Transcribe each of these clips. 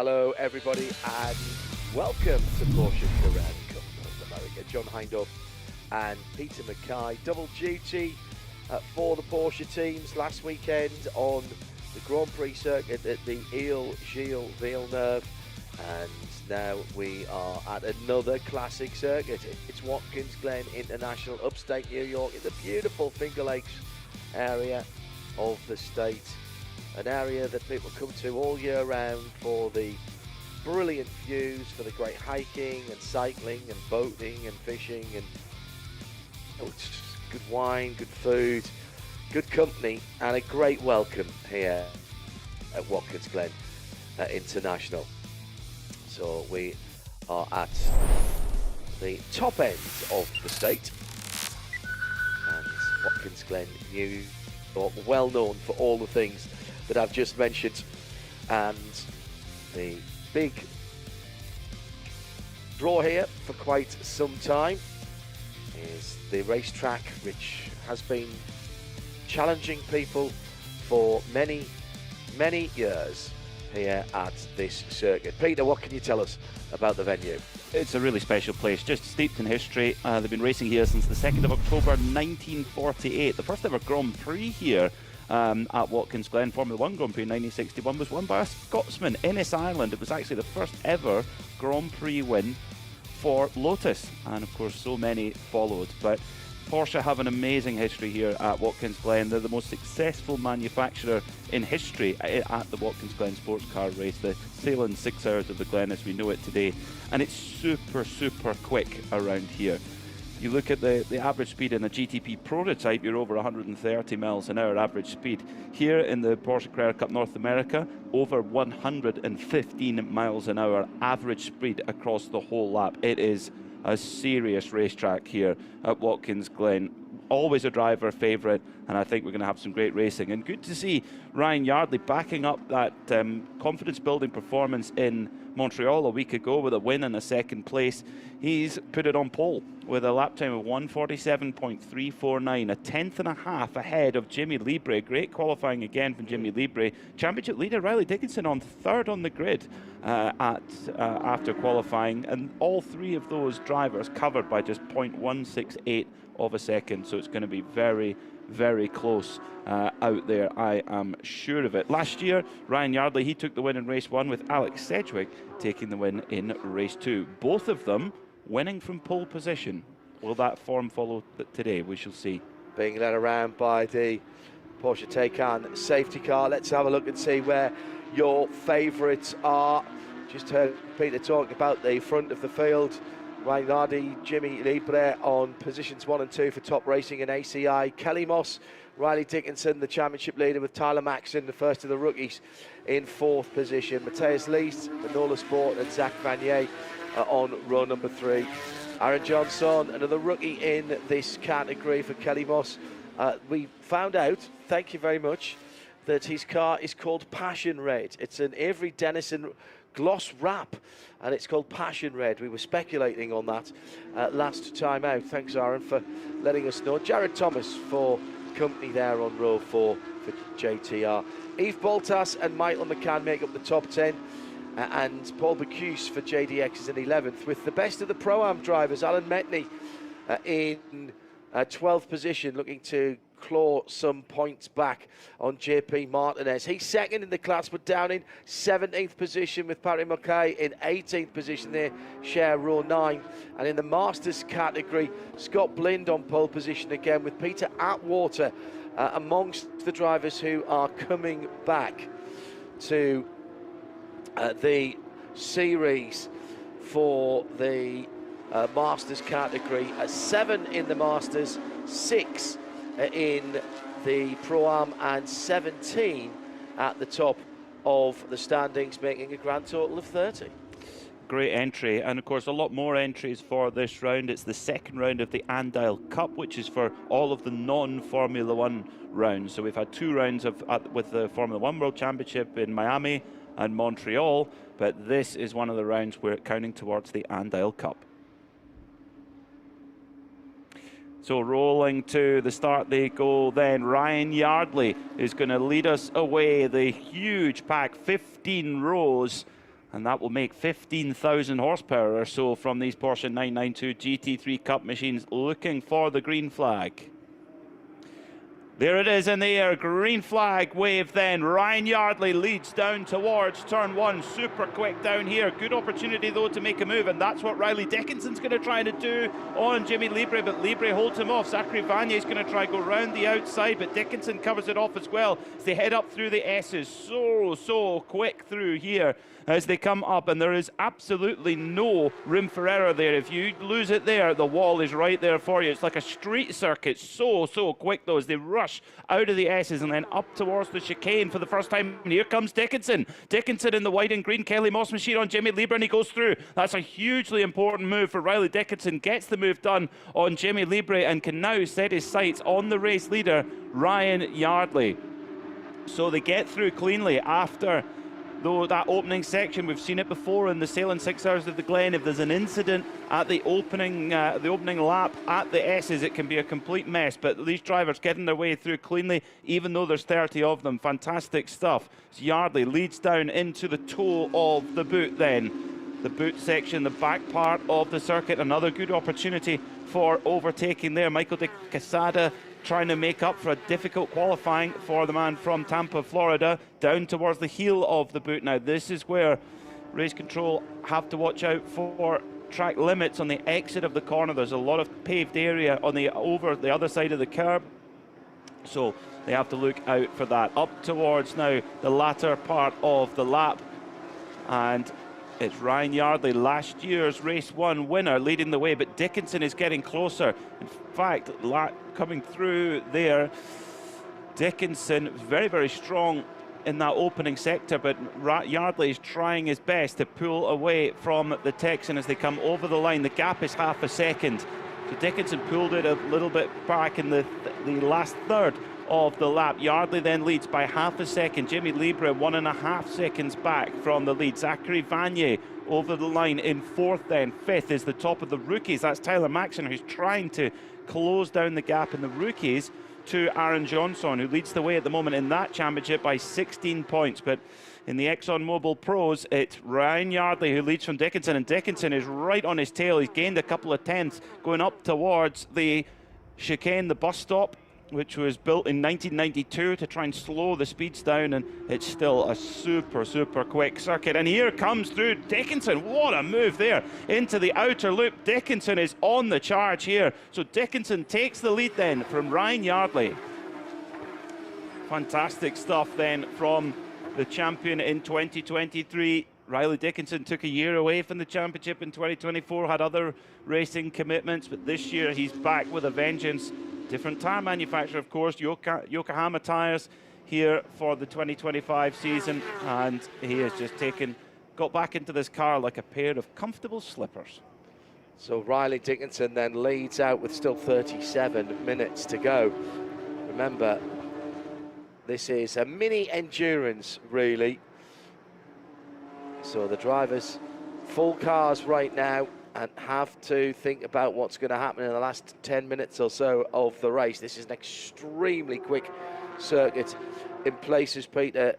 Hello everybody and welcome to Porsche Carrera Cup North America. John Hindhaugh and Peter Mackay, double duty for the Porsche teams last weekend on the Grand Prix circuit at the Ile-Gilles Villeneuve, and now we are at another classic circuit. It's Watkins Glen International, upstate New York, in the beautiful Finger Lakes area of the state. An area that people come to all year round for the brilliant views, for the great hiking and cycling and boating and fishing, and it's just good wine, good food, good company, and a great welcome here at Watkins Glen International. So we are at the top end of the state, and Watkins Glen, New York, well known for all the things that I've just mentioned, and the big draw here for quite some time is the racetrack, which has been challenging people for many years here at this circuit. Peter, what can you tell us about the venue? It's a really special place, just steeped in history. They've been racing here since the 2nd of October 1948. The first ever Grand Prix here at Watkins Glen, Formula 1 Grand Prix in 1961, was won by a Scotsman, Ennis Ireland. It was actually the first ever Grand Prix win for Lotus, and of course so many followed. But Porsche have an amazing history here at Watkins Glen. They're the most successful manufacturer in history at the Watkins Glen sports car race, the Sailing 6 Hours of the Glen as we know it today, and it's super quick around here. You look at the average speed in a GTP prototype, you're over 130 miles an hour average speed. Here in the Porsche Carrera Cup North America, over 115 miles an hour average speed across the whole lap. It is a serious racetrack here at Watkins Glen. Always a driver favourite, and I think we're going to have some great racing. And good to see Ryan Yardley backing up that confidence-building performance in Montreal a week ago with a win and a second place. He's put it on pole with a lap time of 1:47.349, a tenth and a half ahead of Jimmy Libre. Great qualifying again from Jimmy Libre. Championship leader Riley Dickinson on third on the grid after qualifying, and all three of those drivers covered by just 0.168 of a second. So it's going to be very close out there, I am sure of it. Last year, Ryan Yardley, he took the win in race 1, with Alex Sedgwick taking the win in race 2. Both of them winning from pole position. Will that form follow today? We shall see. Being led around by the Porsche Taycan safety car. Let's have a look and see where your favourites are. Just heard Peter talking about the front of the field. Ryan Yardley, Jimmy Libre on positions 1 and 2 for Top Racing and ACI. Kelly Moss, Riley Dickinson, the championship leader, with Tyler Maxson, the first of the rookies, in 4th position. Matthias Lees, Manola Sport, and Zach Vanier on row number 3. Aaron Johnson, another rookie in this category for Kelly Moss. We found out, thank you very much, that his car is called Passion Red. It's an Avery Dennison gloss wrap, and it's called Passion Red. We were speculating on that last time out. Thanks, Aaron, for letting us know. Jared Thomas for company there on row 4 for JTR. Yves Boltas and Michael McCann make up the top 10, and Paul Bocuse for JDX is in 11th, with the best of the Pro-Am drivers, Alan Metney in 12th position, looking to claw some points back on JP Martinez. He's second in the class, but down in 17th position, with Patrick Mackay in 18th position there, share row 9. And in the Masters category, Scott Blind on pole position again, with Peter Atwater amongst the drivers who are coming back to the series for the Masters category. 7 in the Masters, 6 in the Pro-Am, and 17 at the top of the standings, making a grand total of 30. Great entry, and of course a lot more entries for this round. It's the second round of the Andile Cup, which is for all of the non-Formula 1 rounds. So we've had 2 rounds with the Formula 1 World Championship in Miami and Montreal, but this is one of the rounds where it's counting towards the Andile Cup. So rolling to the start they go then. Ryan Yardley is going to lead us away. The huge pack, 15 rows And that will make 15,000 horsepower or so from these Porsche 992 GT3 Cup machines, looking for the green flag. There it is in the air, green flag wave then. Ryan Yardley leads down towards turn one, super quick down here. Good opportunity though to make a move, and that's what Riley Dickinson's going to try to do on Jimmy Libre, but Libre holds him off. Zachary Vanier is going to try go round the outside, but Dickinson covers it off as well as they head up through the S's. So quick through here as they come up, and there is absolutely no room for error there. If you lose it there, the wall is right there for you. It's like a street circuit, so quick though as they rush out of the S's and then up towards the chicane for the first time. And here comes Dickinson. Dickinson in the white and green Kelly Moss machine on Jimmy Libre, and he goes through. That's a hugely important move for Riley Dickinson. Gets the move done on Jimmy Libre and can now set his sights on the race leader, Ryan Yardley. So they get through cleanly after though that opening section. We've seen it before in the Sailing 6 Hours of the Glen. If there's an incident at the opening lap at the S's, it can be a complete mess. But these drivers getting their way through cleanly, even though there's 30 of them. Fantastic stuff. So Yardley leads down into the toe of the boot then. The boot section, the back part of the circuit. Another good opportunity for overtaking there. Michael de Quesada trying to make up for a difficult qualifying for the man from Tampa, Florida, down towards the heel of the boot. Now this is where race control have to watch out for track limits on the exit of the corner. There's a lot of paved area on the other side of the curb, so they have to look out for that. Up towards now the latter part of the lap, and it's Ryan Yardley, last year's race 1 winner, leading the way, but Dickinson is getting closer. In fact, coming through there, Dickinson very strong in that opening sector, but Yardley is trying his best to pull away from the Texan as they come over the line. The gap is half a second. So Dickinson pulled it a little bit back in the last third of the lap. Yardley then leads by half a second. Jimmy Libre 1.5 seconds back from the lead. Zachary Vanier over the line in fourth then. Fifth is the top of the rookies. That's Tyler Maxson, who's trying to close down the gap in the rookies to Aaron Johnson, who leads the way at the moment in that championship by 16 points. But in the ExxonMobil Pros, it's Ryan Yardley who leads from Dickinson, and Dickinson is right on his tail. He's gained a couple of tenths going up towards the chicane, the bus stop, which was built in 1992 to try and slow the speeds down, and it's still a super quick circuit. And here comes through Dickinson. What a move there into the outer loop. Dickinson is on the charge here. So Dickinson takes the lead then from Ryan Yardley. Fantastic stuff then from the champion in 2023. Riley Dickinson took a year away from the championship in 2024, had other racing commitments, but this year he's back with a vengeance. Different tyre manufacturer, of course, Yokohama tyres here for the 2025 season, and he has just got back into this car like a pair of comfortable slippers. So Riley Dickinson then leads out with still 37 minutes to go. Remember, this is a mini endurance, really. So the drivers, full cars right now, and have to think about what's going to happen in the last 10 minutes or so of the race. This is an extremely quick circuit in places, Peter.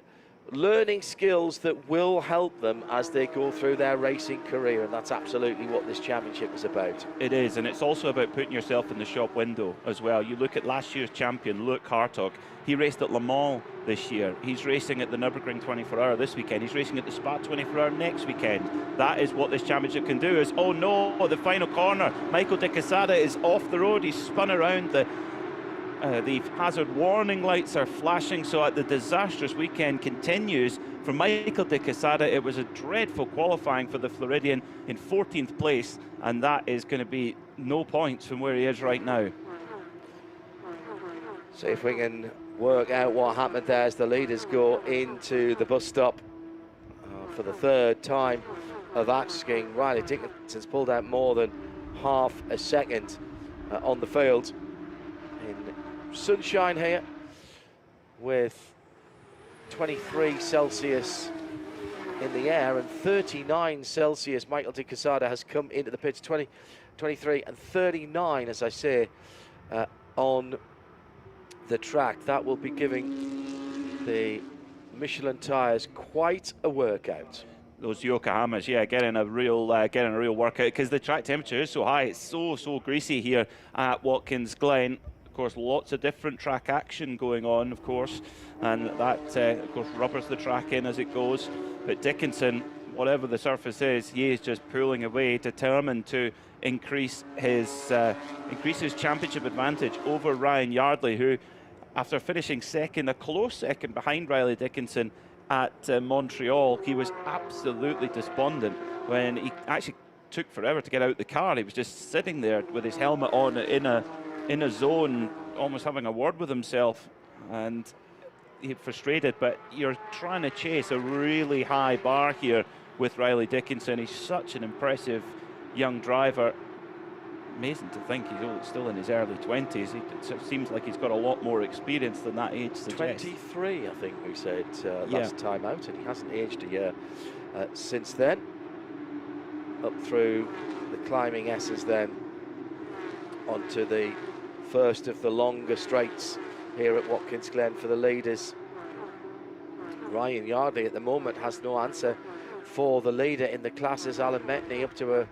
Learning skills that will help them as they go through their racing career, and that's absolutely what this championship is about. It is, and it's also about putting yourself in the shop window as well. You look at last year's champion, Luke Hartog. He raced at Le Mans this year. He's racing at the Nürburgring 24-hour this weekend. He's racing at the Spa 24-hour next weekend. That is what this championship can do. Is, oh no, the final corner. Michael de Quesada is off the road. He's spun around. The hazard warning lights are flashing, so the disastrous weekend continues for Michael de Quesada. It was a dreadful qualifying for the Floridian in 14th place, and that is going to be no points from where he is right now. See if we can work out what happened there as the leaders go into the bus stop for the third time of asking. Riley Dickinson's pulled out more than half a second on the field. In sunshine here with 23 Celsius in the air and 39 Celsius. Michael de Quesada has come into the pits. 23 and 39, as I say, on the track. That will be giving the Michelin tyres quite a workout. Those Yokohamas, yeah, getting a real workout, because the track temperature is so high. It's so greasy here at Watkins Glen. Of course, lots of different track action going on, of course, and that, of course, rubbers the track in as it goes. But Dickinson, whatever the surface is, he is just pulling away, determined to increase his championship advantage over Ryan Yardley, who, after finishing second, a close second behind Riley Dickinson at Montreal, he was absolutely despondent when he actually took forever to get out the car. He was just sitting there with his helmet on in a zone, almost having a word with himself, and he frustrated. But you're trying to chase a really high bar here with Riley Dickinson. He's such an impressive young driver. Amazing to think he's still in his early 20s. It seems like he's got a lot more experience than that age suggests. 23, I think we said last time out, and he hasn't aged a year since then. Up through the climbing S's then, onto the first of the longer straights here at Watkins Glen for the leaders. Ryan Yardley at the moment has no answer for the leader in the classes. Alan Metney up to a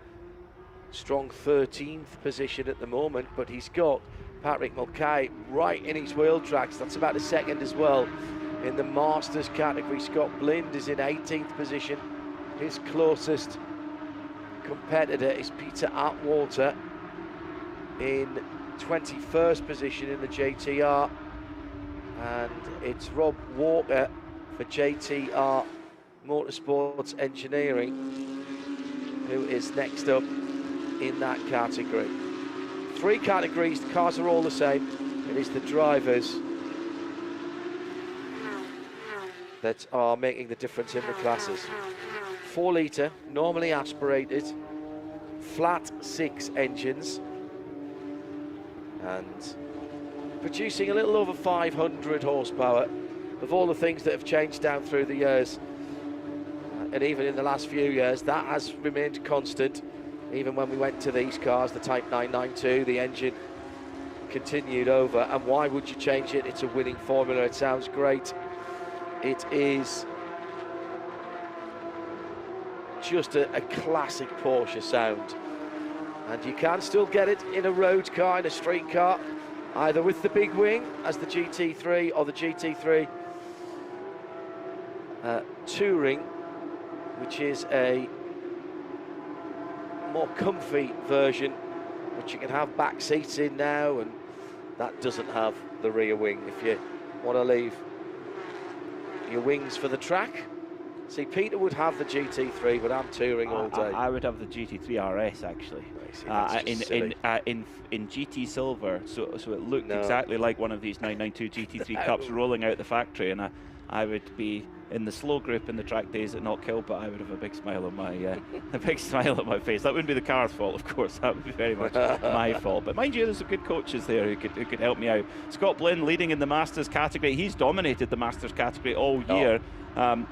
strong 13th position at the moment, but he's got Patrick Mulcahy right in his wheel tracks. That's about a second as well. In the Masters category, Scott Blind is in 18th position. His closest competitor is Peter Atwater in 21st position in the JTR, and it's Rob Walker for JTR Motorsports Engineering who is next up in that category. Three categories, the cars are all the same. It is the drivers that are making the difference in the classes. 4 litre, normally aspirated, flat 6 engines, and producing a little over 500 horsepower. Of all the things that have changed down through the years, and even in the last few years, that has remained constant. Even when we went to these cars, the Type 992, the engine continued over. And why would you change it? It's a winning formula. It sounds great. It is just a classic Porsche sound. And you can still get it in a road car, in a street car, either with the big wing as the GT3 or the GT3 Touring, which is a more comfy version, which you can have back seats in now, and that doesn't have the rear wing if you want to leave your wings for the track. See, Peter would have the GT3, but I'm touring all day. I would have the GT3 RS actually, in GT silver, so it looked exactly like one of these 992 GT3 Cups rolling out the factory, and I would be in the slow group in the track days at Knock Hill, but I would have a big smile on my face. That wouldn't be the car's fault, of course. That would be very much my fault. But mind you, there's some good coaches there who could help me out. Scott Blinn leading in the Masters category. He's dominated the Masters category all year,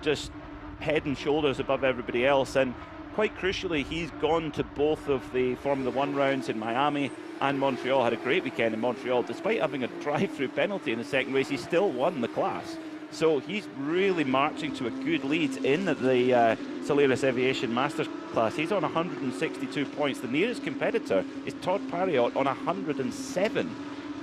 just head and shoulders above everybody else. And quite crucially, he's gone to both of the Formula One rounds in Miami and Montreal. Had a great weekend in Montreal. Despite having a drive-through penalty in the second race, he still won the class. So he's really marching to a good lead in the Solaris Aviation Masters class. He's on 162 points. The nearest competitor is Todd Parriott on 107.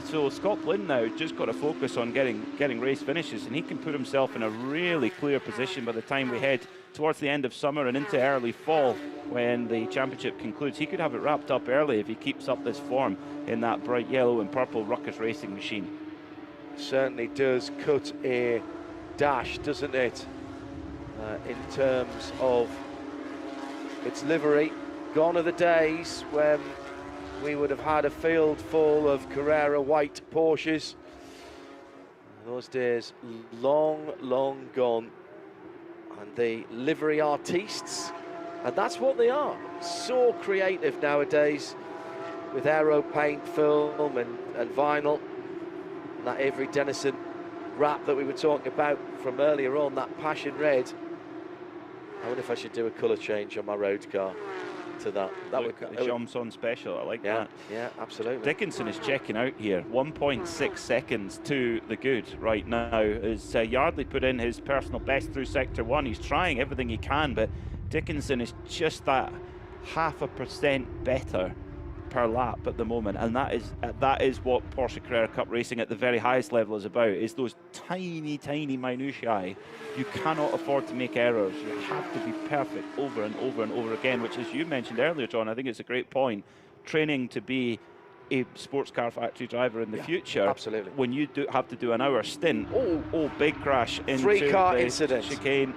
So Scott Blinn now just got to focus on getting race finishes, and he can put himself in a really clear position by the time we head towards the end of summer and into early fall when the championship concludes. He could have it wrapped up early if he keeps up this form in that bright yellow and purple Ruckus racing machine. Certainly does cut a dash, doesn't it, in terms of its livery. Gone are the days when we would have had a field full of Carrera white Porsches. Those days long gone. And the livery artistes, and that's what they are, so creative nowadays with aero paint, film and vinyl. That Avery Dennison wrap that we were talking about from earlier on, that passion red. I wonder if I should do a colour change on my road car to that. That would the Jomson special. I like that. Yeah, absolutely. Dickinson is checking out here. 1.6 seconds to the good right now. As Yardley put in his personal best through sector 1. He's trying everything he can, but Dickinson is just that 0.5% better per lap at the moment, and that is what Porsche Carrera Cup racing at the very highest level is about, is those tiny minutiae. You cannot afford to make errors. You have to be perfect over and over and over again, which, as you mentioned earlier, John, I think it's a great point. Training to be a sports car factory driver in the future. Absolutely. When you have to do an hour stint, big crash into 3-car the incident. chicane.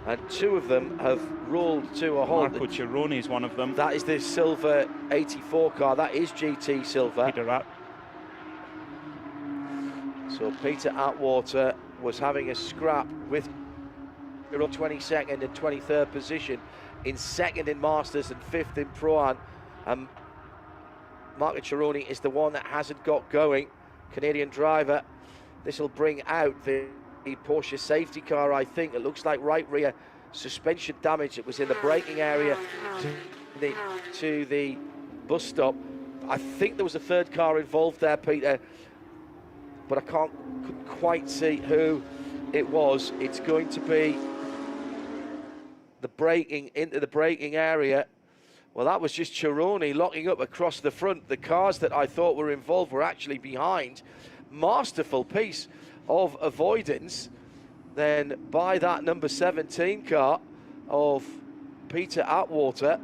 And 2 of them have rolled to a halt. Marco Cirone is one of them. That is the silver 84 car. That is GT silver. Peter So Peter Atwater was having a scrap with 22nd and 23rd position, in 2nd in Masters and 5th in Pro-Am. Marco Cirone is the one that hasn't got going. Canadian driver. This will bring out the Porsche safety car, I think. It looks like right rear suspension damage. It was in the braking area to the bus stop. I think there was a 3rd car involved there, Peter, but I couldn't quite see who it was. It's going to be the braking into the braking area. Well, that was just Cirone locking up across the front. The cars that I thought were involved were actually behind. Masterful piece of avoidance then by that number 17 car of Peter Atwater.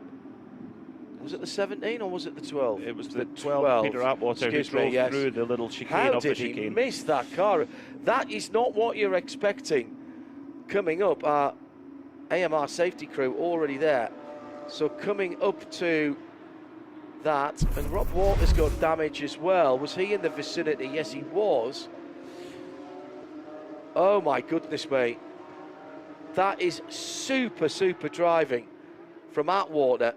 Was it the 17 or was it the 12? It was the 12. Peter Atwater who drove through the little chicane of the chicane. How did he miss that car? That is not what you're expecting. Coming up, our AMR safety crew already there. So coming up to that, and Rob Walker's got damage as well. Was he in the vicinity? Yes, he was. Oh my goodness me. That is super driving from Atwater.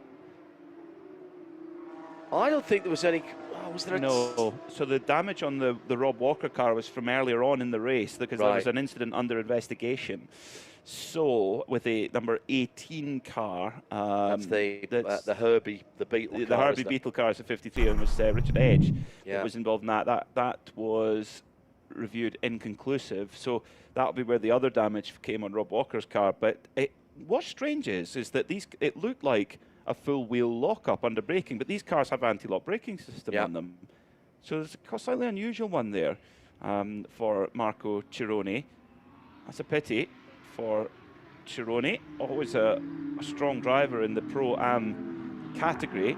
I don't think there was any... was there No. So the damage on the Rob Walker car was from earlier on in the race, because there was an incident under investigation. So with a number 18 car, that's the Herbie, the Beetle car. The Herbie Beetle car is a 53, and was Richard Edge that was involved in that. That was reviewed inconclusive. So that'll be where the other damage came on Rob Walker's car. But what's strange is that it looked like a full wheel lockup under braking, but these cars have anti-lock braking system on them. So there's a slightly unusual one there for Marco Cirone. That's a pity for Cirone, always a strong driver in the Pro-Am category.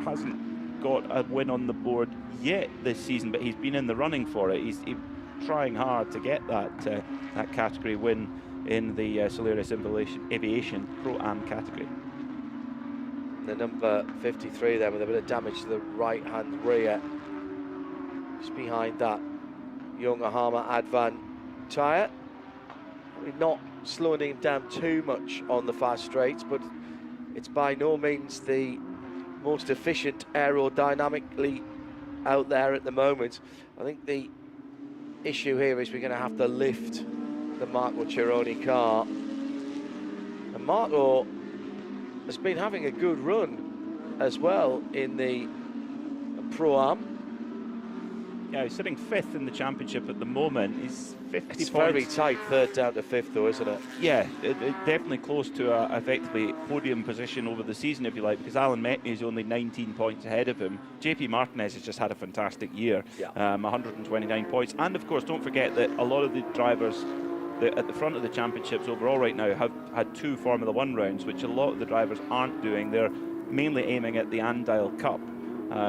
Hasn't got a win on the board yet this season, but he's been in the running for it. He's trying hard to get that category win in the Solaris Aviation Pro-Am category. The number 53 there with a bit of damage to the right-hand rear. Just behind that Yokohama Advan tyre. Not slowing him down too much on the fast straights, but it's by no means the most efficient aerodynamically out there at the moment. I think the issue here is we're going to have to lift the Marco Cirone car. And Marco has been having a good run as well in the Pro-Am. Yeah, he's sitting 5th in the championship at the moment. He's 50 it's points. Very tight, 3rd down to 5th though, isn't it? Yeah, definitely close to a effectively podium position over the season, if you like, because Alan Metney is only 19 points ahead of him. JP Martinez has just had a fantastic year, 129 points. And of course, don't forget that a lot of the drivers at the front of the championships overall right now have had 2 Formula 1 rounds, which a lot of the drivers aren't doing. They're mainly aiming at the Andile Cup,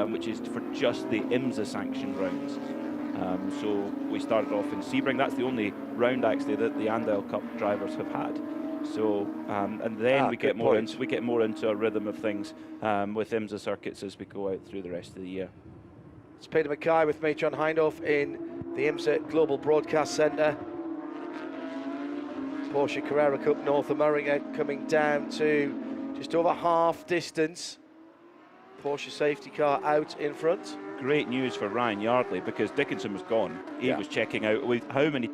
which is for just the IMSA sanctioned rounds. So we started off in Sebring. That's the only round actually that the Andile Cup drivers have had. So and then we get more into a rhythm of things with IMSA circuits as we go out through the rest of the year. It's Peter Mackay with me, John Hindhaugh, in the IMSA Global Broadcast Centre. Porsche Carrera Cup North America coming down to just over half distance. Porsche safety car out in front. Great news for Ryan Yardley, because Dickinson was gone. He was checking out. How many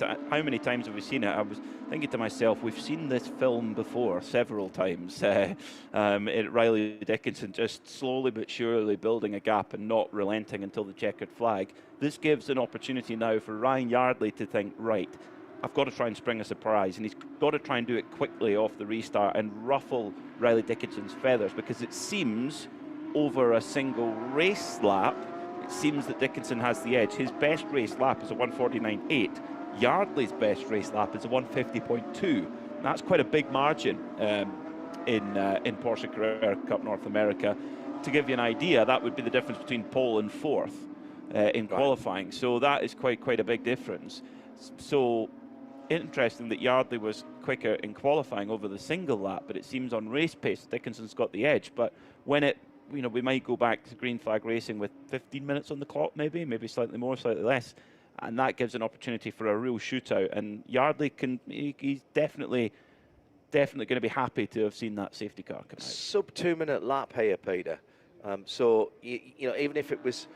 times have we seen it? I was thinking to myself, we've seen this film before several times. Riley Dickinson just slowly but surely building a gap and not relenting until the checkered flag. This gives an opportunity now for Ryan Yardley to think, right, I've got to try and spring a surprise, and he's got to try and do it quickly off the restart and ruffle Riley Dickinson's feathers, because it seems over a single race lap, it seems that Dickinson has the edge. His best race lap is a 149.8. Yardley's best race lap is a 150.2. That's quite a big margin in Porsche Carrera Cup North America. To give you an idea, that would be the difference between pole and fourth in qualifying. So that is quite a big difference. So interesting that Yardley was quicker in qualifying over the single lap, but it seems on race pace Dickinson's got the edge. But when it, we might go back to green flag racing with 15 minutes on the clock, maybe slightly more, slightly less, and that gives an opportunity for a real shootout. And Yardley he's definitely going to be happy to have seen that safety car come out. Sub 2 minute lap here, Peter. So even if it was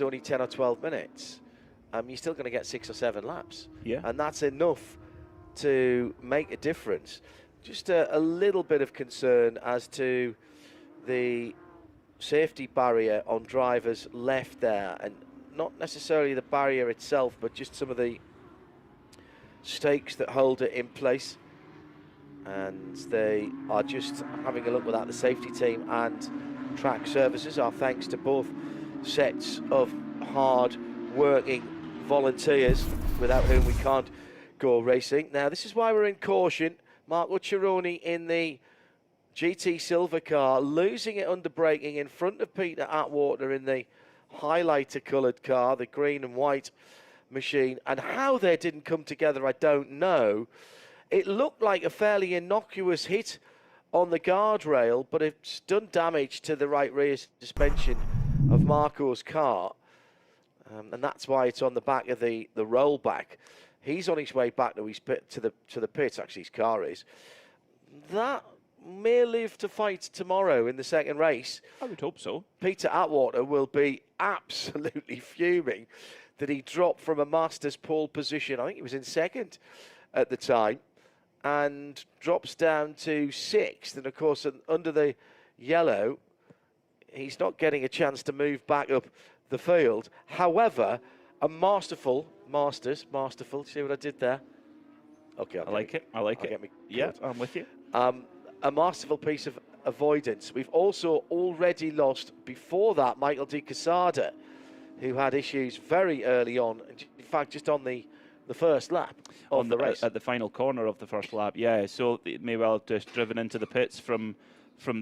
only 10 or 12 minutes, you're still going to get 6 or 7 laps. Yeah. And that's enough to make a difference. Just a little bit of concern as to the safety barrier on drivers left there, and not necessarily the barrier itself, but just some of the stakes that hold it in place. And they are just having a look without the safety team and track services. Our thanks to both sets of hard working volunteers without whom we can't go racing. Now this is why we're in caution. Marco Cironi in the GT silver car, losing it under braking in front of Peter Atwater in the highlighter coloured car, the green and white machine. And how they didn't come together, I don't know. It looked like a fairly innocuous hit on the guardrail, but it's done damage to the right rear suspension of Marco's car. And that's why it's on the back of the rollback. He's on his way back to his pit, to the pits, actually his car is. That may live to fight tomorrow in the second race. I would hope so. Peter Atwater will be absolutely fuming that he dropped from a Masters pole position. I think he was in second at the time, and drops down to 6th. And of course, under the yellow, he's not getting a chance to move back up the field. However, a masterful, see what I did there? Okay, I like it. Yeah, I'm with you. A masterful piece of avoidance. We've also already lost, before that, Michael Di Casada, who had issues very early on, in fact, just on the first lap of the race. At the final corner of the first lap, yeah. So it may well have just driven into the pits from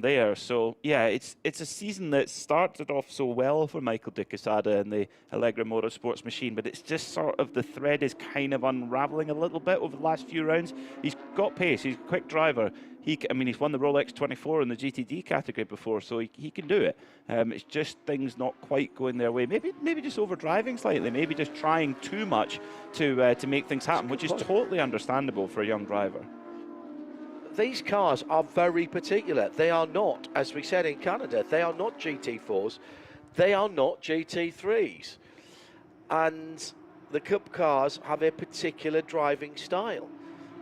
there. So yeah, it's a season that started off so well for Michael Di Casada and the Allegra Motorsports machine, but it's just sort of, the thread is kind of unraveling a little bit over the last few rounds. He's got pace, he's a quick driver. He's won the Rolex 24 in the GTD category before, so he can do it. It's just things not quite going their way. Maybe just over driving slightly, maybe just trying too much to make things happen, which is totally understandable for a young driver. These cars are very particular. They are not, as we said in Canada, they are not GT4s, they are not GT3s. And the Cup cars have a particular driving style.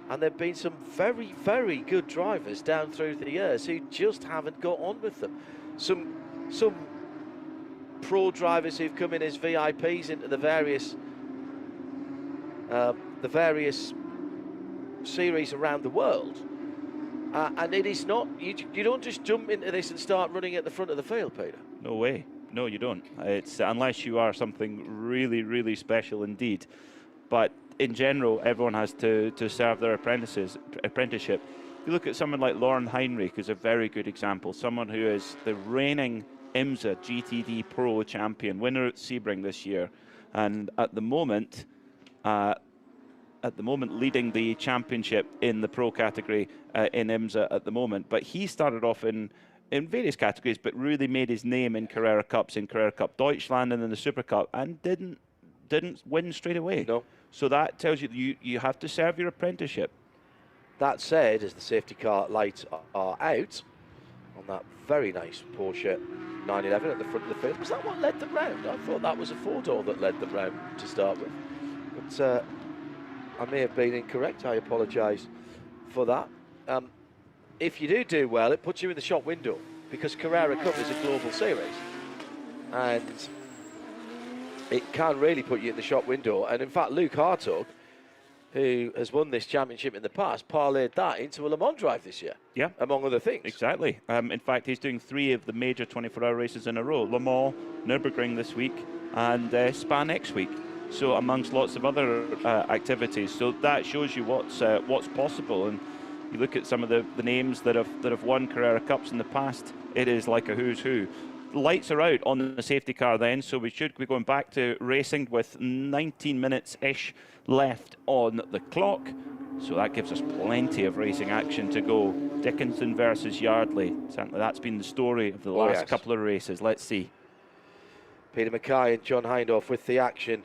And there have been some very, very good drivers down through the years who just haven't got on with them. Some pro drivers who've come in as VIPs into the various series around the world. And it is not, you don't just jump into this and start running at the front of the field, Peter. No way. No, you don't. It's unless you are something really, really special indeed. But in general, everyone has to serve their apprenticeship. If you look at someone like Lauren Heinrich, who's a very good example, someone who is the reigning IMSA GTD Pro champion, winner at Sebring this year, and at the moment leading the championship in the pro category in IMSA at the moment. But he started off in various categories, but really made his name in Carrera Cups, in Carrera Cup Deutschland and in the Super Cup, and didn't win straight away. No. So that tells you you have to serve your apprenticeship. That said, as the safety car lights are out on that very nice Porsche 911 at the front of the field, was that what led them round? I thought that was a four-door that led them round to start with. But I may have been incorrect. I apologise for that. If you do well, it puts you in the shop window, because Carrera Cup is a global series. And it can really put you in the shop window. And in fact, Luke Hartog who has won this championship in the past, parlayed that into a Le Mans drive this year. Yeah. Among other things. Exactly. In fact, he's doing 3 of the major 24-hour races in a row. Le Mans, Nürburgring this week, and Spa next week. So amongst lots of other activities. So that shows you what's possible. And you look at some of the names that have won Carrera Cups in the past, it is like a who's who. The lights are out on the safety car then, so we should be going back to racing with 19 minutes-ish left on the clock. So that gives us plenty of racing action to go. Dickinson versus Yardley. Certainly that's been the story of the last couple of races. Let's see. Peter Mackay and John Hindhaugh with the action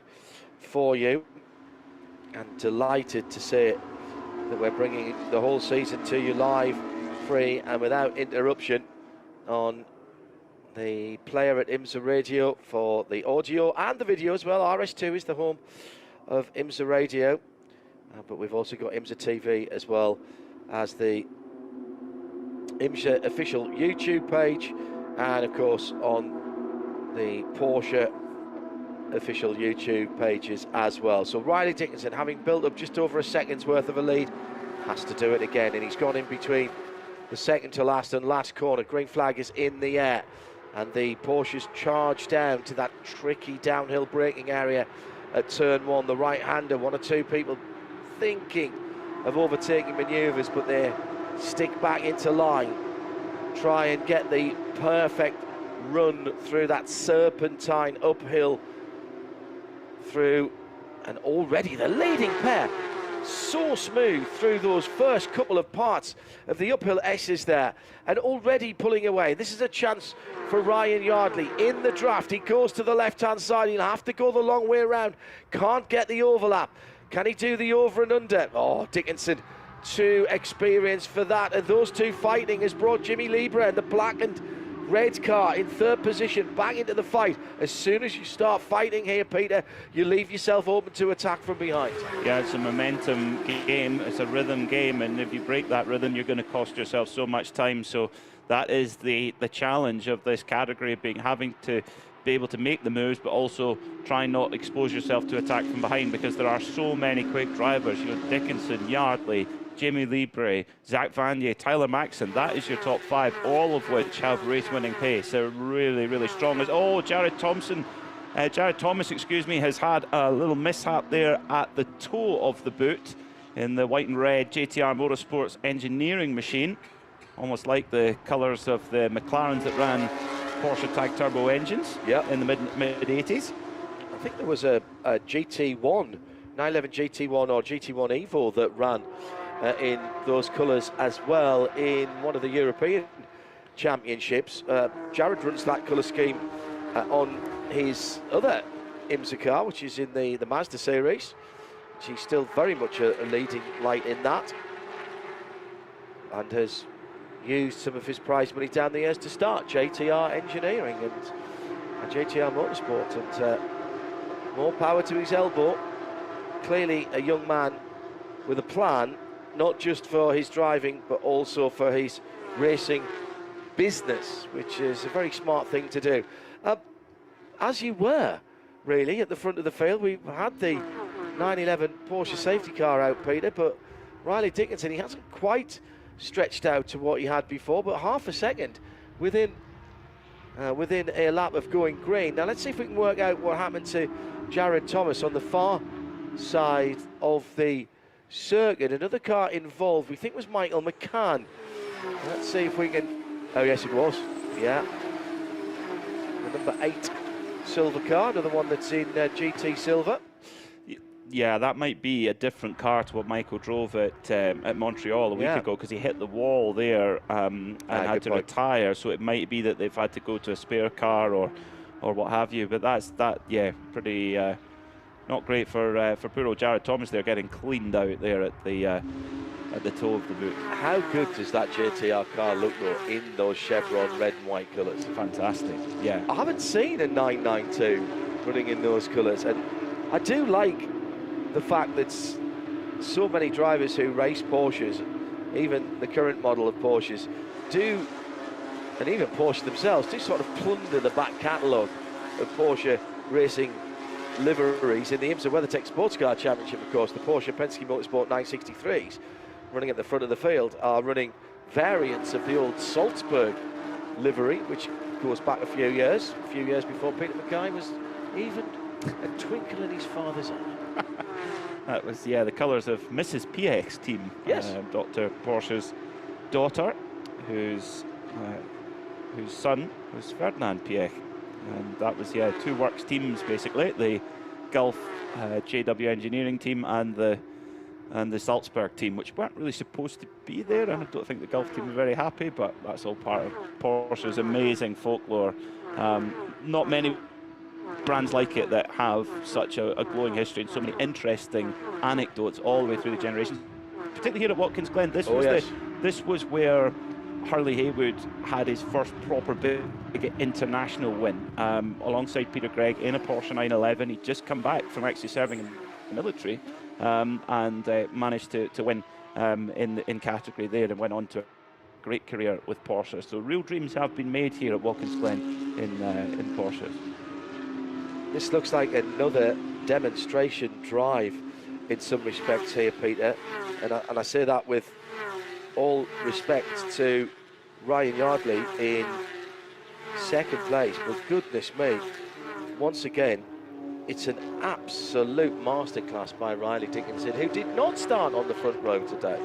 for you. And delighted to say that we're bringing the whole season to you live, free and without interruption on the player at IMSA Radio for the audio and the video as well. RS2 is the home of IMSA Radio, but we've also got IMSA TV as well as the IMSA official YouTube page, and of course on the Porsche official YouTube pages as well. So Riley Dickinson, having built up just over a second's worth of a lead, has to do it again, and he's gone in between the second to last and last corner. Green flag is in the air, and the Porsche's charged down to that tricky downhill braking area at turn 1. The right-hander, 1 or 2 people thinking of overtaking manoeuvres, but they stick back into line, try and get the perfect run through that serpentine uphill through, and already the leading pair so smooth through those first couple of parts of the uphill S's there, and already pulling away. This is a chance for Ryan Yardley in the draft. He goes to the left-hand side. He'll have to go the long way around. Can't get the overlap. Can he do the over and under? Oh, Dickinson, too experienced for that. And those two fighting has brought Jimmy Libre and the black and red car in 3rd position back into the fight. As soon as you start fighting here, Peter, you leave yourself open to attack from behind. Yeah, it's a momentum game, it's a rhythm game, and if you break that rhythm, you're going to cost yourself so much time. So that is the challenge of this category, being having to be able to make the moves, but also try and not expose yourself to attack from behind, because there are so many quick drivers. You know, Dickinson, Yardley, Jimmy Libre, Zach Vanier, Tyler Maxson. That is your top 5, all of which have race-winning pace. They're really, really strong. Oh, Jared Thomas, has had a little mishap there at the toe of the boot in the white and red JTR Motorsports engineering machine, almost like the colours of the McLarens that ran Porsche Tag Turbo engines in the mid-80s. I think there was a GT1, 911 GT1 or GT1 Evo that ran in those colours as well in one of the European championships. Jared runs that colour scheme on his other IMSA car, which is in the Mazda series. He's still very much a leading light in that, and has used some of his prize money down the years to start JTR Engineering and JTR Motorsport, and more power to his elbow. Clearly a young man with a plan, not just for his driving, but also for his racing business, which is a very smart thing to do. As you were, really, at the front of the field, we had the 911 Porsche safety car out, Peter, but Riley Dickinson, he hasn't quite stretched out to what he had before, but half a second within a lap of going green. Now let's see if we can work out what happened to Jared Thomas on the far side of the circuit. Another car involved, we think, was Michael McCann. Let's see if we can... Oh yes, it was. Yeah, the number 8 silver car, another one that's in GT silver. Yeah, that might be a different car to what Michael drove at Montreal a week ago, because he hit the wall there and had to retire. So it might be that they've had to go to a spare car or what have you. But that's pretty not great for poor old Jared Thomas there, getting cleaned out there at the toe of the boot. How good does that JTR car look though in those chevron red and white colours? Fantastic. Yeah. I haven't seen a 992 running in those colours, and I do like the fact that so many drivers who race Porsches, even the current model of Porsches, do, and even Porsche themselves, do sort of plunder the back catalogue of Porsche racing liveries in the IMSA WeatherTech Sports Car Championship, of course. The Porsche Penske Motorsport 963s running at the front of the field are running variants of the old Salzburg livery, which goes back a few years before Peter Mackay was even a twinkle in his father's eye. That was, yeah, the colours of Mrs. Piech's team. Yes. Dr. Porsche's daughter, whose son was Ferdinand Piech. And that was, yeah, two works teams basically, the Gulf JW engineering team and the Salzburg team, which weren't really supposed to be there, and I don't think the Gulf team were very happy, but that's all part of Porsche's amazing folklore. Not many brands like it that have such a glowing history and so many interesting anecdotes all the way through the generations. Particularly here at Watkins Glen, this was where Hurley Haywood had his first proper big international win, alongside Peter Gregg in a Porsche 911. He'd just come back from actually serving in the military, and managed to win in category there, and went on to a great career with Porsche. So real dreams have been made here at Watkins Glen in Porsche. This looks like another demonstration drive in some respects here, Peter, and I say that with all respect to Ryan Yardley in second place, but goodness me, once again, it's an absolute masterclass by Riley Dickinson, who did not start on the front row today.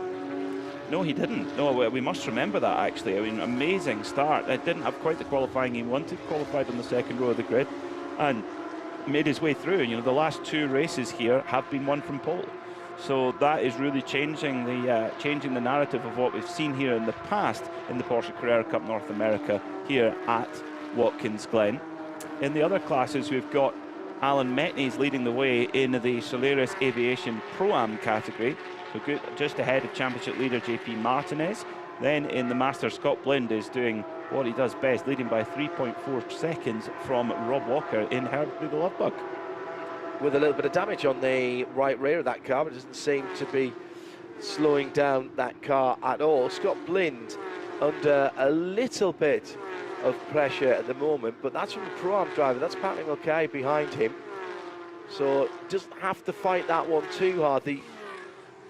No, he didn't. No, we must remember that, actually. I mean, amazing start. It didn't have quite the qualifying he wanted. Qualified on the second row of the grid and made his way through. You know, the last two races here have been won from pole. So that is really changing the narrative of what we've seen here in the past in the Porsche Carrera Cup North America here at Watkins Glen. In the other classes, we've got Alan Metney's leading the way in the Solaris Aviation Pro-Am category, so good, just ahead of championship leader JP Martinez. Then in the Masters, Scott Blind is doing what he does best, leading by 3.4 seconds from Rob Walker in Herbie the Lovebug. With a little bit of damage on the right rear of that car, but it doesn't seem to be slowing down that car at all. Scott Blind under a little bit of pressure at the moment, but that's from the Pro-Am driver. That's Patrick Mulcahy behind him, so doesn't have to fight that one too hard. The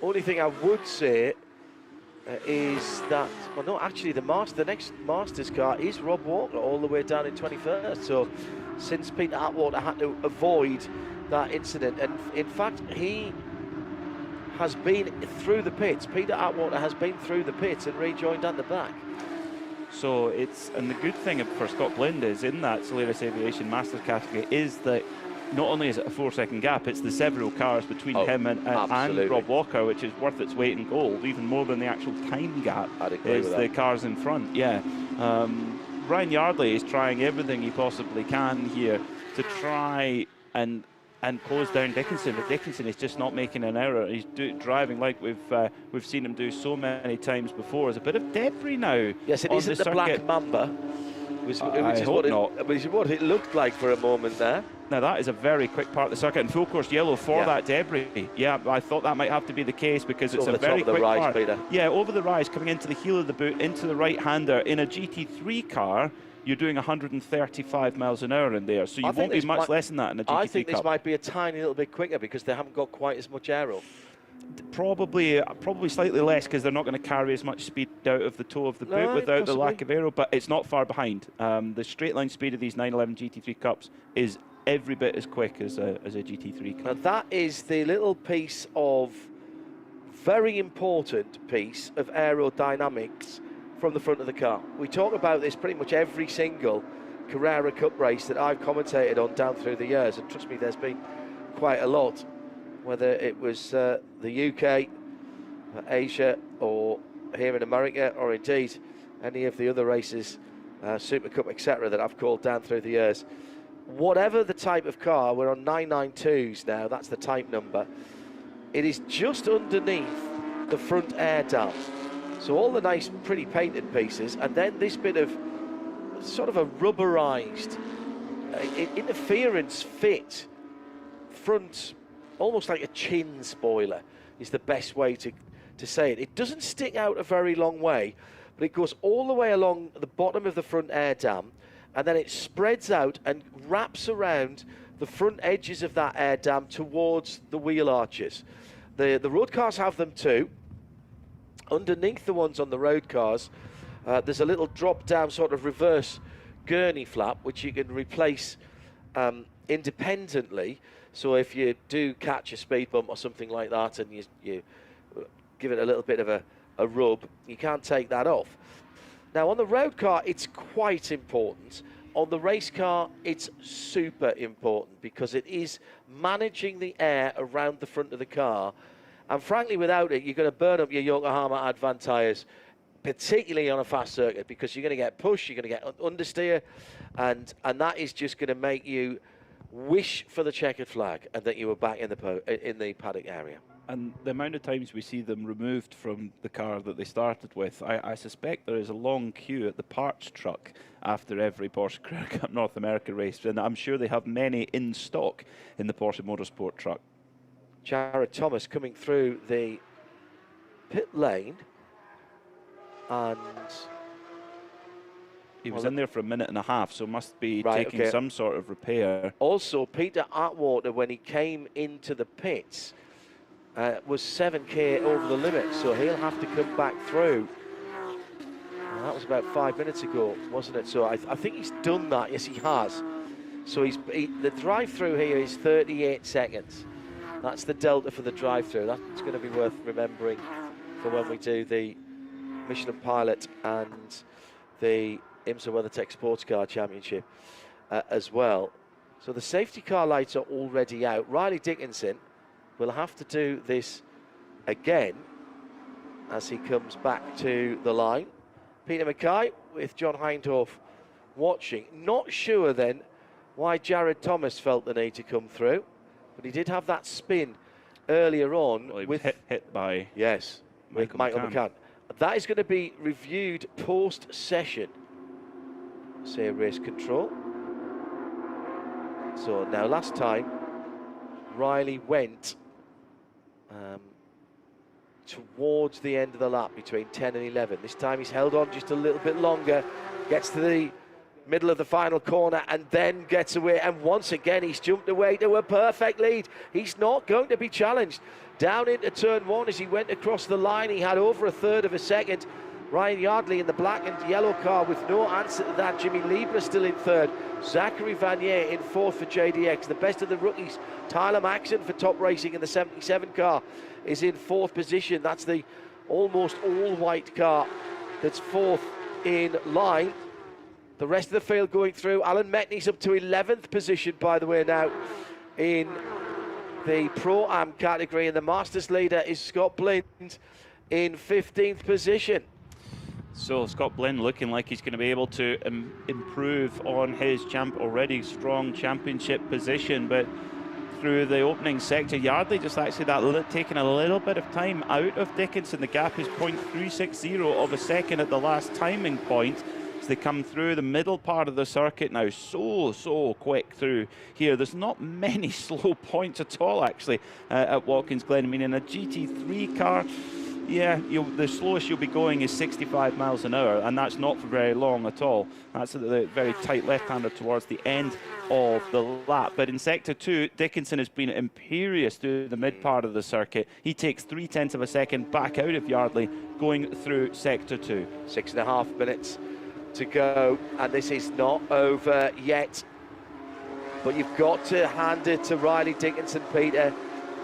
only thing I would say is that, well, no, actually the next Masters car is Rob Walker all the way down in 21st, so since Peter Atwater had to avoid that incident, and in fact he has been through the pits. Peter Atwater has been through the pits and rejoined at the back. So and the good thing for Scott Blind is in that Solaris Aviation Masters category is that not only is it a 4-second gap, it's the several cars between him and Rob Walker, which is worth its weight in gold, even more than the actual time gap is the cars in front. Yeah. Ryan Yardley is trying everything he possibly can here to try and close down Dickinson, but Dickinson is just not making an error. He's driving like we've seen him do so many times before. There's a bit of debris now. Yes, it isn't the Black Mamba, which is what it looked like for a moment there. Now that is a very quick part of the circuit, and full course yellow for that debris. Yeah, I thought that might have to be the case because it's a very quick part. Peter. Yeah, over the rise, coming into the heel of the boot, into the right-hander. In a GT3 car, you're doing 135 miles an hour in there, so you won't be much less than that in a GT3 Cup. I think this might be a tiny little bit quicker because they haven't got quite as much aero. Probably slightly less because they're not going to carry as much speed out of the toe of the boot without the lack of aero, but it's not far behind. The straight line speed of these 911 GT3 Cups is every bit as quick as a GT3 Cup. Now that is the little piece of, very important piece of aerodynamics from the front of the car. We talk about this pretty much every single Carrera Cup race that I've commentated on down through the years, and trust me, there's been quite a lot, whether it was the UK, Asia, or here in America, or indeed any of the other races, Super Cup, etc., that I've called down through the years. Whatever the type of car, we're on 992s now, that's the type number. It is just underneath the front air dam. So all the nice, pretty painted pieces, and then this bit of sort of a rubberized interference fit front, almost like a chin spoiler is the best way to say it. It doesn't stick out a very long way, but it goes all the way along the bottom of the front air dam, and then it spreads out and wraps around the front edges of that air dam towards the wheel arches. The road cars have them too. Underneath the ones on the road cars, there's a little drop-down sort of reverse gurney flap, which you can replace independently. So if you do catch a speed bump or something like that and you give it a little bit of a rub, you can't take that off. Now, on the road car, it's quite important. On the race car, it's super important because it is managing the air around the front of the car. And frankly, without it, you're going to burn up your Yokohama Advan tyres, particularly on a fast circuit, because you're going to get push, you're going to get understeer, and that is just going to make you wish for the checkered flag and that you were back in the paddock area. And the amount of times we see them removed from the car that they started with, I suspect there is a long queue at the parts truck after every Porsche Carrera Cup North America race, and I'm sure they have many in stock in the Porsche Motorsport truck. Jared Thomas coming through the pit lane, and he was in there for a minute and a half, so must be taking some sort of repair. Also, Peter Atwater, when he came into the pits, was 7k over the limit, so he'll have to come back through. Well, that was about 5 minutes ago, wasn't it? So I think he's done that. Yes, he has. So the drive-through here is 38 seconds. That's the delta for the drive-through. That's going to be worth remembering for when we do the Michelin Pilot and the IMSA WeatherTech Sports Car Championship as well. So the safety car lights are already out. Riley Dickinson will have to do this again as he comes back to the line. Peter Mackay with John Hindhaugh watching. Not sure then why Jared Thomas felt the need to come through, but he did have that spin earlier on. Well, he was hit by Michael McCann. That is going to be reviewed post-session. Say race control. So now last time Riley went towards the end of the lap between 10 and 11. This time he's held on just a little bit longer, gets to the middle of the final corner and then gets away, and once again he's jumped away to a perfect lead. He's not going to be challenged. Down into turn one as he went across the line, he had over a third of a second. Ryan Yardley in the black and yellow car with no answer to that. Jimmy Libra still in third. Zachary Vanier in fourth for JDX. The best of the rookies, Tyler Maxson for Top Racing in the 77 car, is in fourth position. That's the almost all-white car that's fourth in line. The rest of the field going through. Alan Metney's up to 11th position, by the way, now in the Pro-Am category. And the Masters leader is Scott Blind in 15th position. So Scott Glen looking like he's going to be able to improve on his already strong championship position, but through the opening sector, Yardley just actually taking a little bit of time out of Dickinson. The gap is 0.360 of a second at the last timing point as they come through the middle part of the circuit now. So quick through here. There's not many slow points at all actually at Watkins Glen. I mean, in a GT3 car, yeah, the slowest you'll be going is 65 miles an hour, and that's not for very long at all. That's the very tight left-hander towards the end of the lap. But in Sector 2, Dickinson has been imperious through the mid part of the circuit. He takes 0.3 of a second back out of Yardley going through Sector 2. 6.5 minutes to go, and this is not over yet. But you've got to hand it to Riley Dickinson, Peter.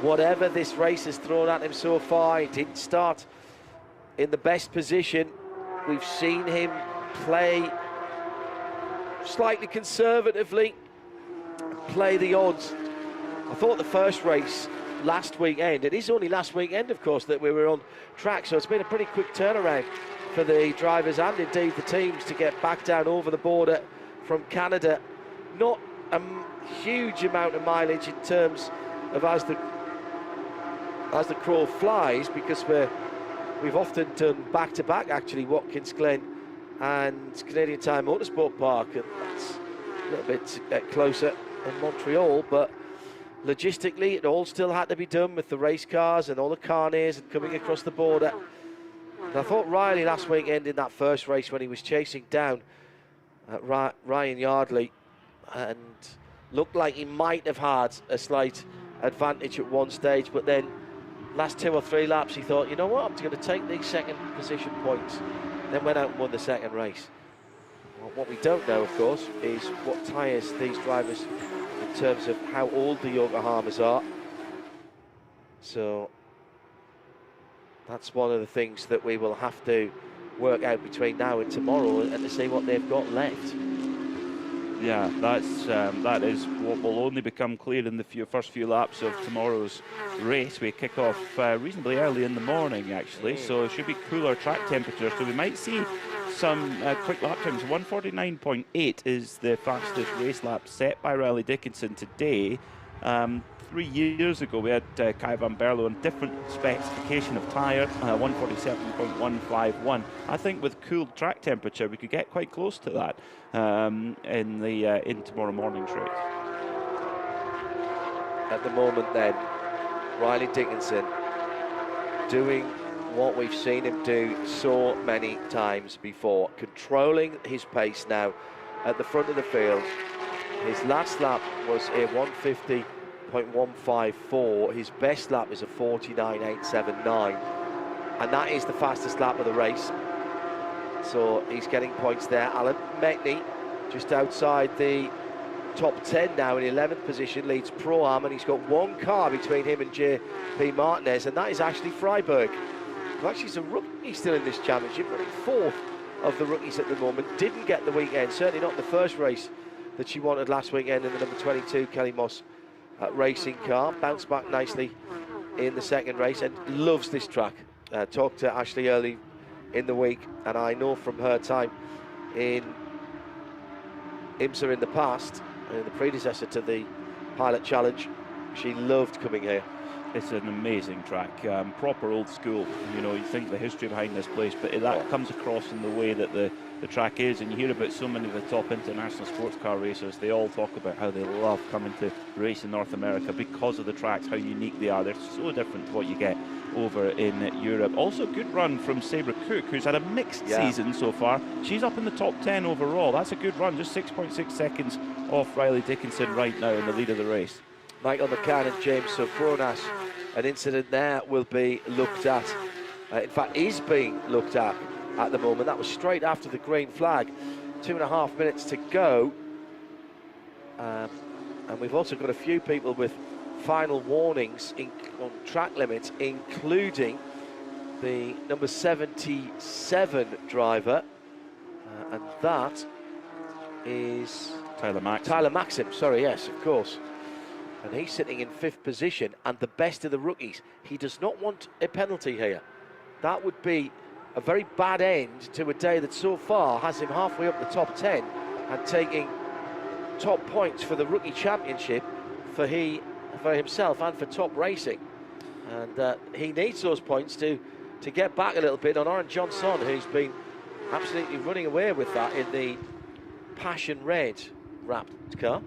Whatever this race has thrown at him so far, he didn't start in the best position. We've seen him play slightly conservatively, play the odds. I thought the first race last weekend, it is only last weekend, of course, that we were on track, so it's been a pretty quick turnaround for the drivers and indeed the teams to get back down over the border from Canada. Not a huge amount of mileage in terms of as the crow flies, because we've often done back-to-back actually, Watkins Glen and Canadian Tire Motorsport Park, and that's a little bit closer in Montreal, but logistically it all still had to be done with the race cars and all the carnets and coming across the border. And I thought Riley last weekend in that first race when he was chasing down Ryan Yardley and looked like he might have had a slight advantage at one stage, but then last 2 or 3 laps he thought, you know what, I'm going to take these second position points, then went out and won the second race. Well, what we don't know, of course, is what tyres these drivers, in terms of how old the Yokohamas are. So that's one of the things that we will have to work out between now and tomorrow, and to see what they've got left. Yeah, that is what will only become clear in the first few laps of tomorrow's race. We kick off reasonably early in the morning, actually, so it should be cooler track temperature. So we might see some quick lap times. 149.8 is the fastest race lap set by Riley Dickinson today. 3 years ago, we had Kai van Berlo on different specification of tyre, 147.151. I think with cool track temperature, we could get quite close to that in tomorrow morning's race. At the moment, then, Riley Dickinson doing what we've seen him do so many times before, controlling his pace now at the front of the field. His last lap was a 150.154. His best lap is a 49.879, and that is the fastest lap of the race. So he's getting points there. Alan Metney just outside the top 10 now in 11th position, leads Pro-Am, and he's got one car between him and JP Martinez, and that is Ashley Freiberg, who actually is a rookie still in this championship, running 4th of the rookies at the moment. Didn't get the weekend, certainly not the first race that she wanted last weekend in the number 22 Kelly Moss racing car. Bounced back nicely in the second race and loves this track. Talked to Ashley early in the week, and I know from her time in IMSA in the past, the predecessor to the Pilot Challenge, she loved coming here. It's an amazing track, proper old school. You know, you think the history behind this place, but that comes across in the way that the track is, and you hear about so many of the top international sports car racers. They all talk about how they love coming to race in North America because of the tracks, how unique they are. They're so different to what you get over in Europe. Also, good run from Sabra Cook, who's had a mixed season so far. She's up in the top 10 overall. That's a good run, just 6.6 seconds off Riley Dickinson right now in the lead of the race. Michael McCann and James Sofronas, an incident there will be looked at. In fact, is being looked at the moment. That was straight after the green flag. 2.5 minutes to go. And we've also got a few people with final warnings on track limits, including the number 77 driver. And that is Tyler Maxim, sorry, yes, of course. And he's sitting in 5th position and the best of the rookies. He does not want a penalty here. That would be a very bad end to a day that so far has him halfway up the top 10 and taking top points for the rookie championship for himself and for Top Racing. And he needs those points to get back a little bit on Oren Johnson, who's been absolutely running away with that in the Passion Red wrapped car.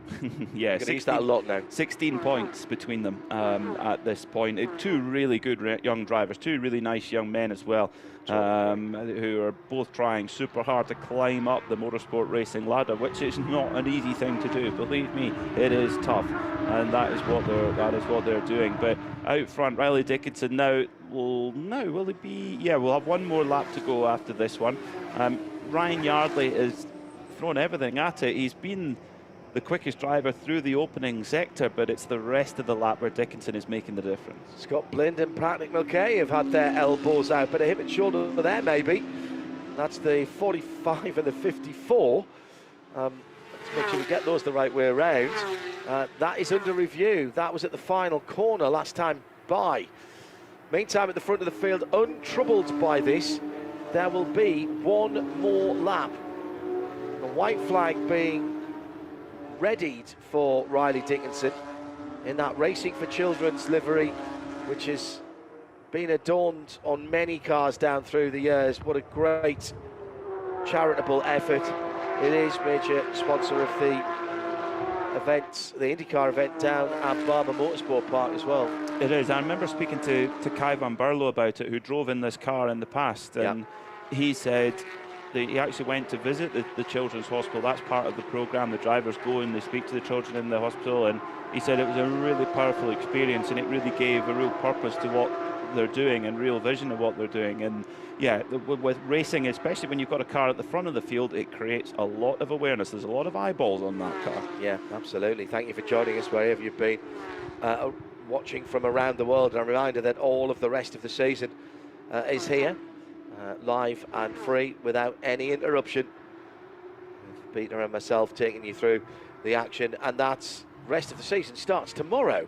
Yeah, use that a lot now. 16 points between them at this point. Two really good young drivers, two really nice young men as well, who are both trying super hard to climb up the motorsport racing ladder, which is not an easy thing to do. Believe me, it is tough, and that is what they're doing. But out front, Riley Dickinson will he be? Yeah, we'll have one more lap to go after this one. Ryan Yardley is thrown everything at it. He's been the quickest driver through the opening sector, but it's the rest of the lap where Dickinson is making the difference. Scott Blind and Patrick Mulcahy have had their elbows out, but a hip and shoulder there maybe. That's the 45 and the 54. Let's make sure we get those the right way around. That is under review. That was at the final corner last time by. Meantime, at the front of the field, untroubled by this, there will be one more lap. The white flag being readied for Riley Dickinson in that Racing for Children's livery, which has been adorned on many cars down through the years. What a great charitable effort. It is major sponsor of the events, the IndyCar event down at Barber Motorsport Park as well. It is. I remember speaking to Kai van Berlo about it, who drove in this car in the past, and he said he actually went to visit the children's hospital. That's part of the program. The drivers go and they speak to the children in the hospital, and he said it was a really powerful experience, and it really gave a real purpose to what they're doing and real vision of what they're doing. And yeah, with racing, especially when you've got a car at the front of the field, it creates a lot of awareness. There's a lot of eyeballs on that car. Yeah, absolutely. Thank you for joining us wherever you've been watching from around the world. And a reminder that all of the rest of the season is here, live and free, without any interruption. Peter and myself taking you through the action, and that's rest of the season starts tomorrow,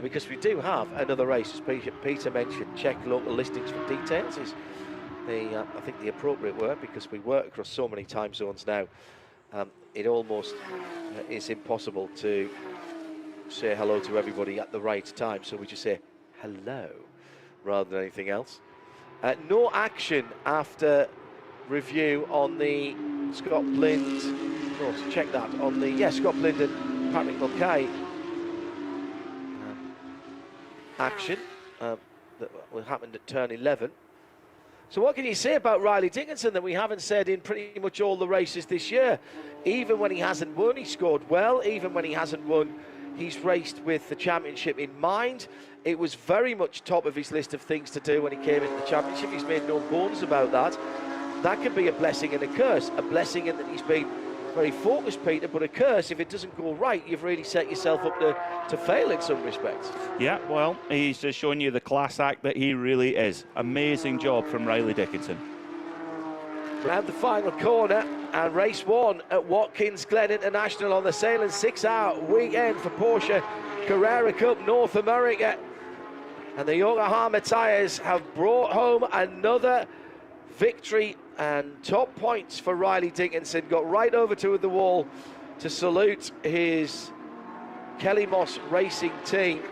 because we do have another race, as Peter mentioned. Check local listings for details is I think the appropriate word, because we work across so many time zones now. It almost is impossible to say hello to everybody at the right time, so we just say hello rather than anything else. No action after review on the Scott Blind. Oh, check that on the Scott Blind and Patrick Mulcahy action that will happen at turn 11. So what can you say about Riley Dickinson that we haven't said in pretty much all the races this year? Even when he hasn't won, he scored well. Even when he hasn't won, he's raced with the championship in mind. It was very much top of his list of things to do when he came into the championship. He's made no bones about that. That can be a blessing and a curse. A blessing in that he's been very focused, Peter, but a curse if it doesn't go right. You've really set yourself up to fail in some respects. Yeah, well, he's just showing you the class act that he really is. Amazing job from Riley Dickinson. Round the final corner, and race one at Watkins Glen International on the sailing 6-hour weekend for Porsche Carrera Cup North America. And the Yokohama tyres have brought home another victory and top points for Riley Dickinson. Got right over to the wall to salute his Kelly Moss Racing team,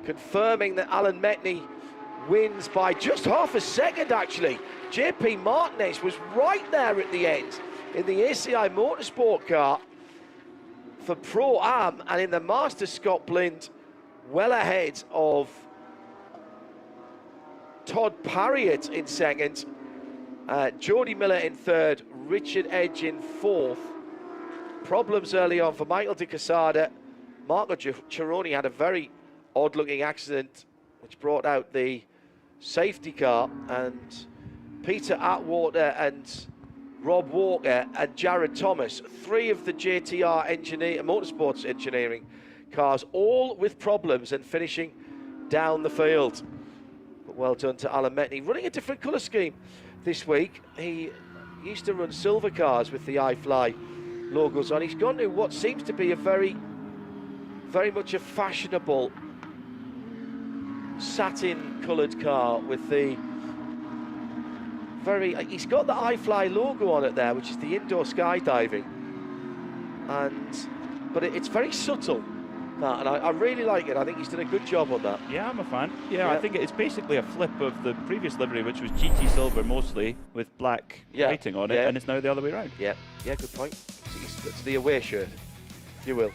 confirming that Alan Metney wins by just half a second, actually. JP Martinez was right there at the end in the ACI Motorsport car for Pro-Am, and in the Masters, Scott Blind well ahead of Todd Parriott in second, Jody Miller in third, Richard Edge in fourth. Problems early on for Michael De Quesada. Marco Cironi had a very odd-looking accident which brought out the safety car, and Peter Atwater and Rob Walker and Jared Thomas, three of the JTR Motorsports engineering cars, all with problems and finishing down the field. But well done to Alan Metney, running a different colour scheme this week. He used to run silver cars with the iFly logos on. He's gone to what seems to be a very much a fashionable satin coloured car with the he's got the iFly logo on it there, which is the indoor skydiving, but it's very subtle, that, and I really like it. I think he's done a good job on that. Yeah, I'm a fan. Yeah, I think it's basically a flip of the previous livery, which was GT silver mostly with black writing on it, and it's now the other way around. Yeah, good point. It's the away shirt, if you will.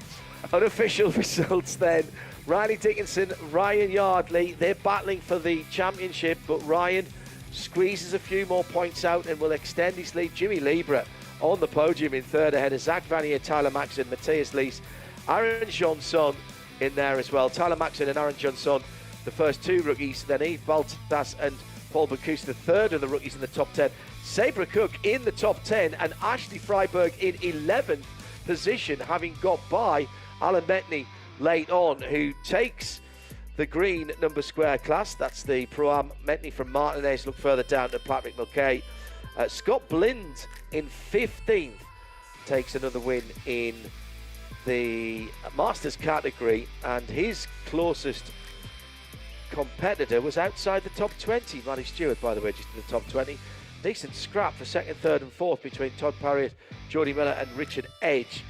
Unofficial results then. Riley Dickinson, Ryan Yardley, they're battling for the championship, but Ryan squeezes a few more points out and will extend his lead. Jimmy Libra on the podium in third, ahead of Zach Vanier, Tyler Maxson, Matthias Lees, Aaron Johnson in there as well. Tyler Maxson and Aaron Johnson, the first two rookies, then Yves Baltas and Paul Bacus, the third of the rookies in the top 10. Sabra Cook in the top 10, and Ashley Freiberg in 11th position, having got by Alan Metney late on, who takes the green number square class. That's the Pro-Am. Metney from Martinez. Look further down to Patrick Mulcahy. Scott Blind in 15th takes another win in the Masters category, and his closest competitor was outside the top 20. Matty Stewart, by the way, just in the top 20. Decent scrap for second, third and fourth between Todd Parriott, Jody Miller and Richard Edge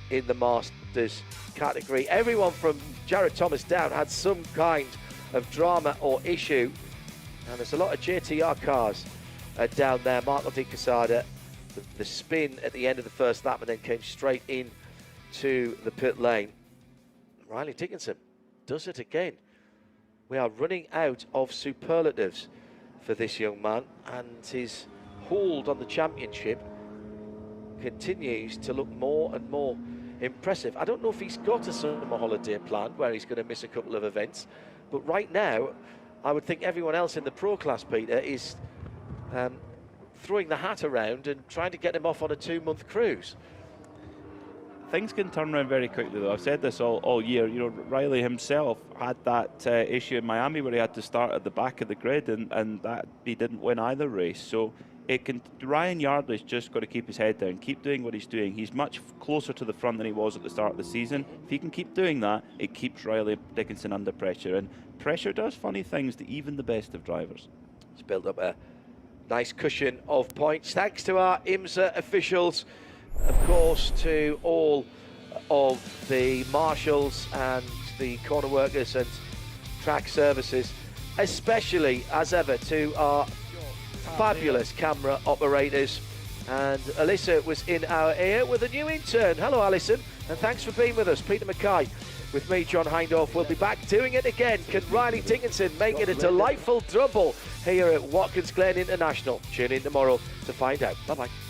in the Masters category. Everyone from Jared Thomas down had some kind of drama or issue, and there's a lot of JTR cars down there. Marco De Quesada, the spin at the end of the first lap, and then came straight in to the pit lane. Riley Dickinson does it again. We are running out of superlatives for this young man, and his hold on the championship continues to look more and more impressive. I don't know if he's got a summer holiday planned where he's going to miss a couple of events, but right now I would think everyone else in the pro class, Peter, is throwing the hat around and trying to get him off on a 2-month cruise. Things can turn around very quickly, though. I've said this all year. You know, Riley himself had that issue in Miami where he had to start at the back of the grid, and that he didn't win either race. So Ryan Yardley's just got to keep his head down, keep doing what he's doing. He's much closer to the front than he was at the start of the season. If he can keep doing that, it keeps Riley Dickinson under pressure, and pressure does funny things to even the best of drivers. He's built up a nice cushion of points. Thanks to our IMSA officials, of course, to all of the marshals and the corner workers and track services, especially as ever to our fabulous camera operators. And Alyssa was in our ear with a new intern. Hello, Alison, and thanks for being with us. Peter Mackay with me, John Hindorf. We'll be back doing it again. Can Riley Dickinson make it a delightful double here at Watkins Glen International? Tune in tomorrow to find out. Bye-bye.